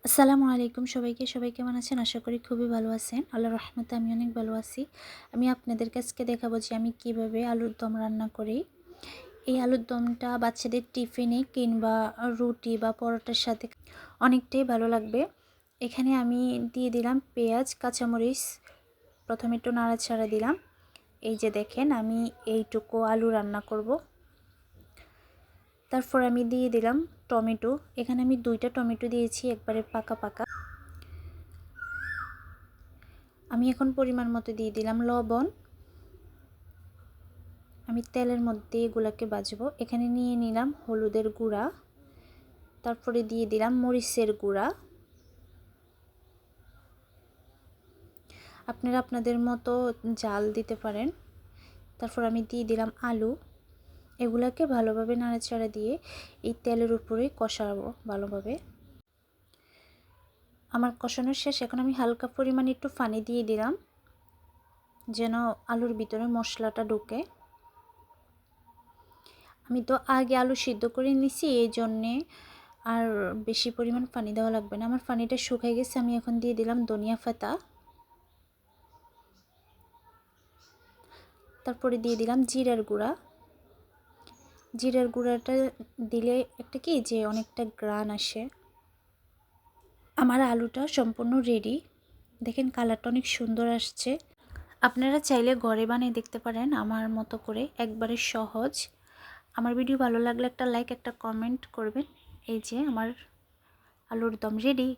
আসসালামু আলাইকুম সবাই কেমন আছেন? আশা করি খুবই ভালো আছেন। আল্লাহর রহমতে আমি অনেক ভালো আছি। আমি আপনাদেরকে আজকে দেখাবো যে আমি কিভাবে আলুর দম রান্না করি। এই আলুর দমটা বাচ্চাদের টিফিনে কিংবা রুটি বা পরোটার সাথে অনেকটাই ভালো লাগবে। এখানে আমি দিয়ে দিলাম পেঁয়াজ, কাঁচামরিচ। প্রথমে একটু নাড়াচাড়া দিলাম। এই যে দেখেন আমি এইটুকু আলু রান্না করব। তারপর আমি দিয়ে দিলাম টমেটো। এখানে আমি 2টা টমেটো দিয়েছি, একবারে পাকা পাকা। আমি এখন পরিমাণ মতো দিয়ে দিলাম লবণ। আমি তেলের মধ্যে এগুলাকে ভাজবো। এখানে নিয়ে নিলাম হলুদের গুঁড়া, তারপরে দিয়ে দিলাম মরিচের গুঁড়া। আপনারা আপনাদের মতো ঝাল দিতে পারেন। তারপর আমি দিয়ে দিলাম আলু। এগুলাকে ভালোভাবে নাড়াচাড়া দিয়ে এই তেলের উপরে কষাবো ভালোভাবে। আমার কষানো শেষ। এখন আমি হালকা পরিমাণে একটু পানি দিয়ে দিলাম যেন আলুর ভিতরে মশলাটা ঢোকে। আমি তো আগে আলু সিদ্ধ করে নিছি, এই জন্যে আর বেশি পরিমাণ পানি দেওয়া লাগবে না। আমার পানিটা শুকিয়ে গেছে। আমি এখন দিয়ে দিলাম ধনিয়া পাতা, তারপরে দিয়ে দিলাম জিরার গুঁড়া। জিরার গুঁড়াটা দিলে একটা কি যে অনেকটা গ্রান আসে। আমার আলুটা সম্পূর্ণ রেডি। দেখেন কালারটা অনেক সুন্দর আসছে। আপনারা চাইলে ঘরে বানিয়ে দেখতে পারেন আমার মতো করে, একবারে সহজ। আমার ভিডিও ভালো লাগলে একটা লাইক, একটা কমেন্ট করবেন। এই যে আমার আলুর দম রেডি।